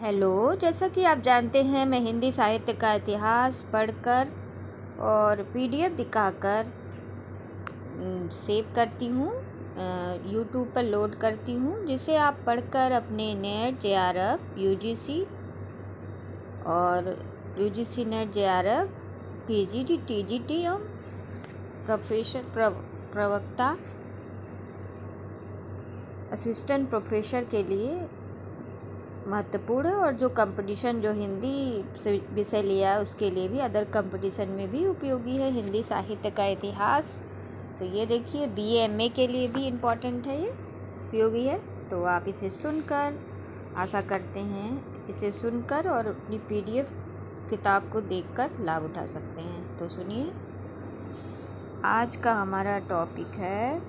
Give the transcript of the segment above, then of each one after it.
Hello, जैसा कि आप जानते हैं मैं हिंदी साहित्य का इतिहास पढ़कर और पीडीएफ दिखाकर सेव करती हूँ, यूट्यूब पर लोड करती हूँ, जिसे आप पढ़कर अपने नेट जेआरएफ यूजीसी और UGC net JRF PGT TGT एवं प्रवक्ता असिस्टेंट प्रोफेसर के लिए महत्वपूर्ण है और जो कंपटीशन जो हिंदी से विषय लिया है उसके लिए भी अदर कंपटीशन में भी उपयोगी है हिंदी साहित्य का इतिहास। तो ये देखिए बीए के लिए भी इम्पॉर्टेंट है, ये उपयोगी है। तो आप इसे सुनकर, आशा करते हैं इसे सुनकर और अपनी पीडीएफ किताब को देखकर लाभ उठा सकते हैं। तो सुनिए, आज का हमारा टॉपिक है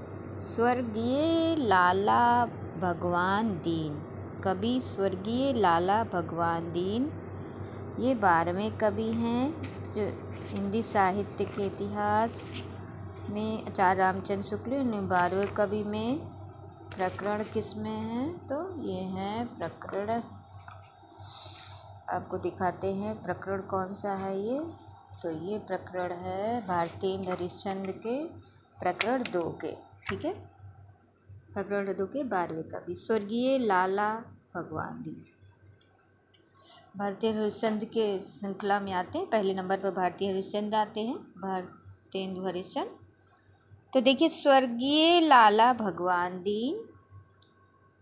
स्वर्गीय लाला भगवान दीन। कवि स्वर्गीय लाला भगवान दीन ये 12वें कवि हैं जो हिंदी साहित्य के इतिहास में आचार्य रामचंद्र शुक्ल ने 12वें कवि में प्रकरण किस में हैं, तो ये हैं प्रकरण, आपको दिखाते हैं प्रकरण कौन सा है ये। तो ये प्रकरण है भारतेंद्र हरिश्चंद्र के प्रकरण 2 के, ठीक है, प्रकरण 2 के 12वें कवि स्वर्गीय लाला भगवान दीन। भारतेंद्र हरिश्चंद्र के श्रृंखला में आते हैं, पहले नंबर पर भारतीय हरिश्चंद्र आते हैं, भारतेंद्र हरिश्चंद्र। तो देखिए स्वर्गीय लाला भगवान दीन,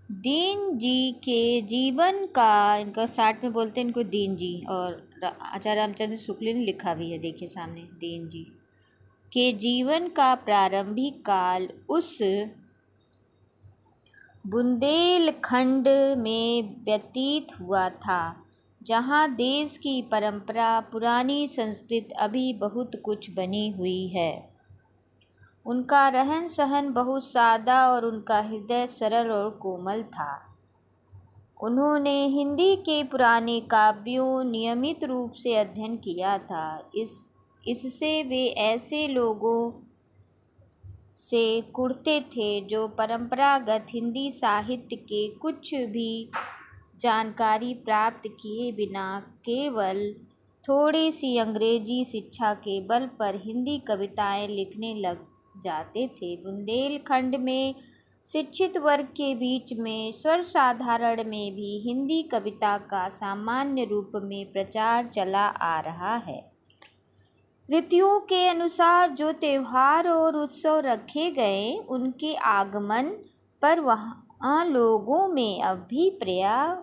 दीन जी के जीवन का, इनका 60 में बोलते हैं इनको दीन जी, और आचार्य रामचंद्र शुक्ल ने लिखा भी है, देखिए सामने, दीन जी के जीवन का प्रारंभिक काल उस बुंदेलखंड में व्यतीत हुआ था जहाँ देश की परंपरा, पुरानी संस्कृति अभी बहुत कुछ बनी हुई है। उनका रहन सहन बहुत सादा और उनका हृदय सरल और कोमल था। उन्होंने हिंदी के पुराने काव्यों नियमित रूप से अध्ययन किया था। इससे वे ऐसे लोगों से कुड़ते थे जो परंपरागत हिंदी साहित्य के कुछ भी जानकारी प्राप्त किए बिना केवल थोड़ी सी अंग्रेजी शिक्षा के बल पर हिंदी कविताएं लिखने लग जाते थे। बुंदेलखंड में शिक्षित वर्ग के बीच में सर्वसाधारण में भी हिंदी कविता का सामान्य रूप में प्रचार चला आ रहा है। ऋतुओं के अनुसार जो त्योहार और उत्सव रखे गए, उनके आगमन पर वहाँ लोगों में अभिप्राय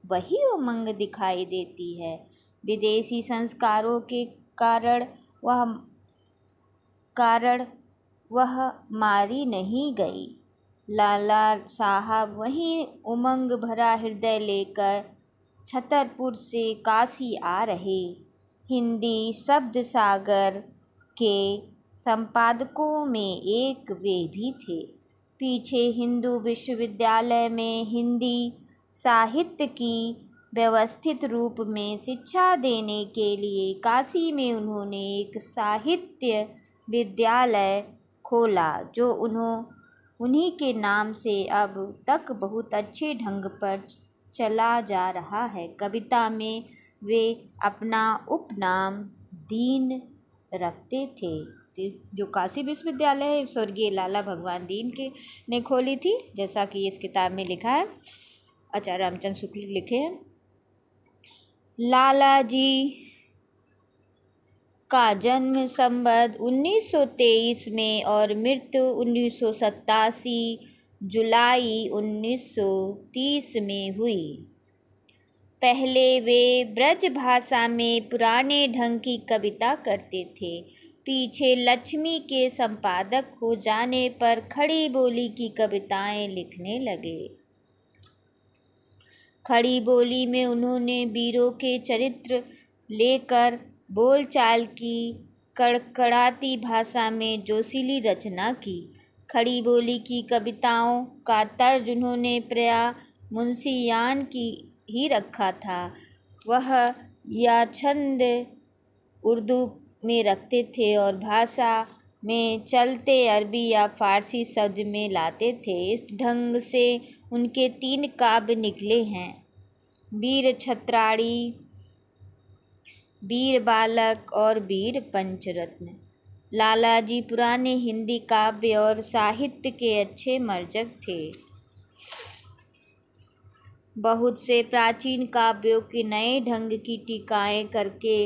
वही उमंग दिखाई देती है। विदेशी संस्कारों के कारण वह मारी नहीं गई। लाला साहब वही उमंग भरा हृदय लेकर छतरपुर से काशी आ रहे। हिंदी शब्द सागर के संपादकों में एक वे भी थे। पीछे हिंदू विश्वविद्यालय में हिंदी साहित्य की व्यवस्थित रूप में शिक्षा देने के लिए काशी में उन्होंने एक साहित्य विद्यालय खोला, जो उन्हीं के नाम से अब तक बहुत अच्छे ढंग पर चला जा रहा है। कविता में वे अपना उपनाम दीन रखते थे। जो काशी विश्वविद्यालय है स्वर्गीय लाला भगवान दीन के ने खोली थी, जैसा कि इस किताब में लिखा है, आचार्य रामचंद्र शुक्ल लिखे हैं। लाला जी का जन्म संवत 1923 में और मृत्यु 1987 जुलाई 1930 में हुई। पहले वे ब्रज भाषा में पुराने ढंग की कविता करते थे। पीछे लक्ष्मी के संपादक हो जाने पर खड़ी बोली की कविताएं लिखने लगे। खड़ी बोली में उन्होंने वीरों के चरित्र लेकर बोलचाल की कड़कड़ाती भाषा में जोशीली रचना की। खड़ी बोली की कविताओं का तर्ज उन्होंने प्रायः मुंशियान की ही रखा था। वह या छंद उर्दू में रखते थे और भाषा में चलते अरबी या फारसी शब्द में लाते थे। इस ढंग से उनके 3 काव्य निकले हैं। वीर छत्राणी, वीर बालक और वीर पंचरत्न। लालाजी पुराने हिंदी काव्य और साहित्य के अच्छे मार्जक थे। बहुत से प्राचीन काव्यों के नए ढंग की टीकाएं करके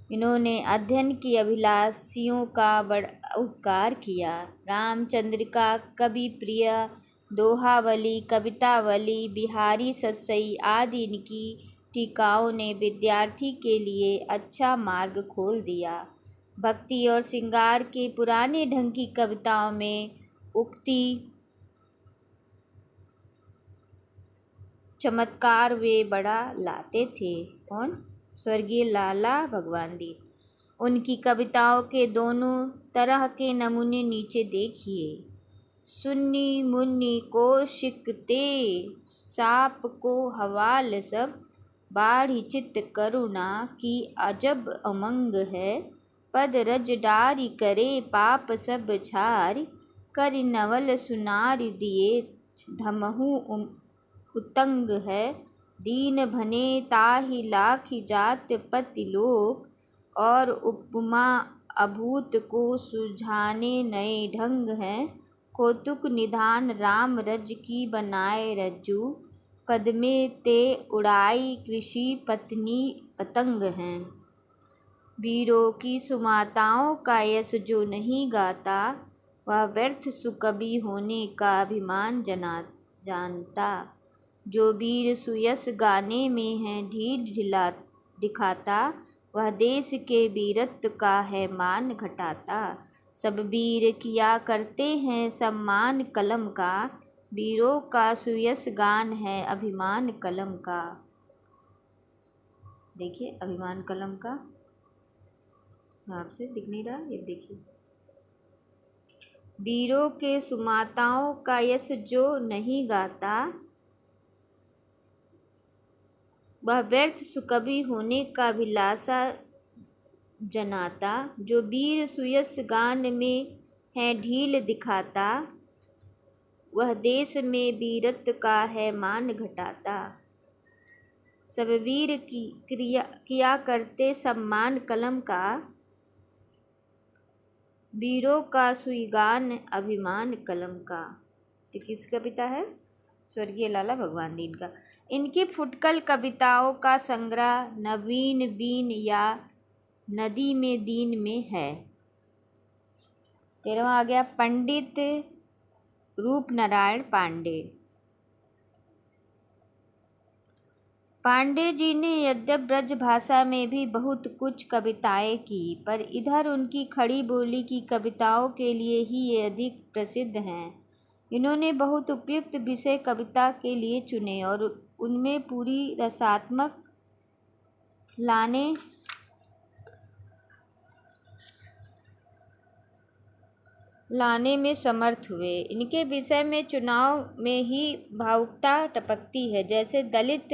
इन्होंने अध्ययन की अभिलाषियों का बड़ा उपकार किया। रामचंद्रिका, कवि प्रिय, दोहावली, कवितावली, बिहारी सतसई आदि इनकी टीकाओं ने विद्यार्थी के लिए अच्छा मार्ग खोल दिया। भक्ति और श्रृंगार के पुराने ढंग की कविताओं में उक्ति, चमत्कार वे बड़ा लाते थे। कौन? स्वर्गीय लाला भगवान दीन। उनकी कविताओं के दोनों तरह के नमूने नीचे देखिए। सुन्नी मुन्नी को शिकते, साप को हवाल सब, बाढ़ी चित्त करुणा की अजब अमंग है, पद रज डारी करे पाप सब छारी, कर नवल सुनार दिए धमहु उतंग है, दीन भने ताहि लाखि जात पति लोक, और उपमा अभूत को सुझाने नए ढंग हैं, कौतुक निधान राम रज की बनाए रज्जू, पद में ते उड़ाई कृषि पत्नी पतंग हैं। वीरों की सुमाताओं का यश जो नहीं गाता, वह व्यर्थ सुकवि होने का अभिमान जानता। जो वीर सुयश गाने में है ढील ढिला दिखाता, वह देश के वीरत्व का है मान घटाता। सब वीर किया करते हैं सम्मान कलम का, वीरों का सुयश गान है अभिमान कलम का। देखिए अभिमान कलम का आपसे दिख नहीं रहा, ये देखिए। वीरों के सुमाताओं का यश जो नहीं गाता, वह व्यर्थ सुकवि होने का अभिलाषा जनाता। जो वीर सुयश गान में है ढील दिखाता, वह देश में वीरत्व का है मान घटाता। सब वीर की किया करते सम्मान कलम का, वीरों का सुगान अभिमान कलम का। तो किस कविता है? स्वर्गीय लाला भगवान दीन का। इनकी फुटकल कविताओं का संग्रह नवीन बीन या नदी में दीन में है। 13वां आ गया पंडित रूपनारायण पांडे। पांडे जी ने यद्यप ब्रज भाषा में भी बहुत कुछ कविताएं की, पर इधर उनकी खड़ी बोली की कविताओं के लिए ही ये अधिक प्रसिद्ध हैं। इन्होंने बहुत उपयुक्त विषय कविता के लिए चुने और उनमें पूरी रसात्मक लाने में समर्थ हुए। इनके विषय में चुनाव में ही भावुकता टपकती है, जैसे दलित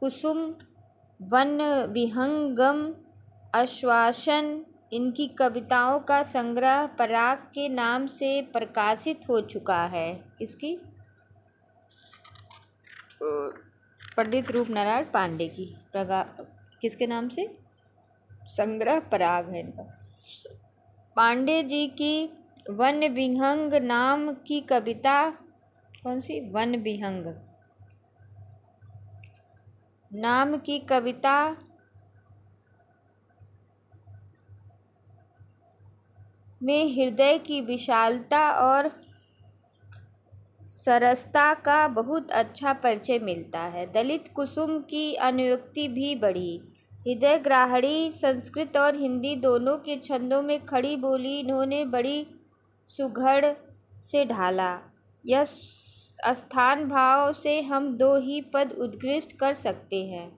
कुसुम, वन विहंगम, आश्वासन। इनकी कविताओं का संग्रह पराग के नाम से प्रकाशित हो चुका है। इसकी पंडित रूपनारायण पांडे की किसके नाम से? संग्रह पराग है इनका। पांडे जी की वन विहंग नाम की कविता, कौन सी? वन विहंग नाम की कविता में हृदय की विशालता और सरसता का बहुत अच्छा परिचय मिलता है। दलित कुसुम की अनुक्ति भी बढ़ी। हृदय ग्राहणी संस्कृत और हिंदी दोनों के छंदों में खड़ी बोली इन्होंने बड़ी सुघड़ से ढाला। यह स्थान भाव से हम दो ही पद उत्कृष्ट कर सकते हैं।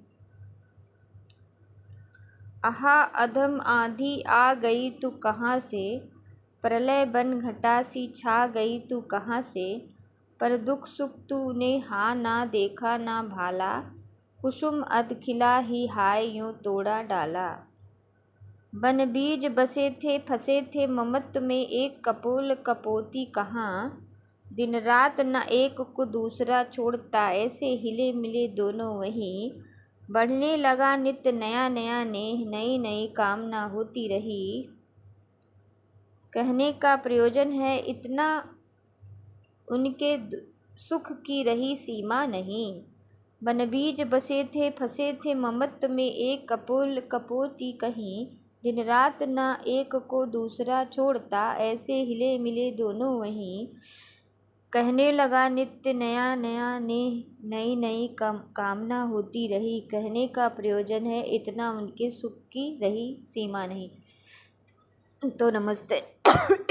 आहा अधम आंधी आ गई तू कहाँ से, प्रलय बन घटा सी छा गई तू कहाँ से, पर दुख सुख तूने हाँ ना देखा ना भाला, कुसुम अध खिला ही हाय यूं तोड़ा डाला। बन बीज बसे थे फंसे थे ममत्व में एक कपोल कपोती कहाँ, दिन रात न एक को दूसरा छोड़ता, ऐसे हिले मिले दोनों वहीं। बढ़ने लगा नित्य नया नया नेह, नई नई कामना होती रही। कहने का प्रयोजन है इतना, उनके सुख की रही सीमा नहीं। बनबीज बसे थे फंसे थे ममत्व में, एक कपोल कपोती कहीं। दिन रात न एक को दूसरा छोड़ता, ऐसे हिले मिले दोनों वहीं। कहने लगा नित्य नया नया नेह, नई नई कामना होती रही। कहने का प्रयोजन है इतना, उनके सुख की रही सीमा नहीं। तो नमस्ते।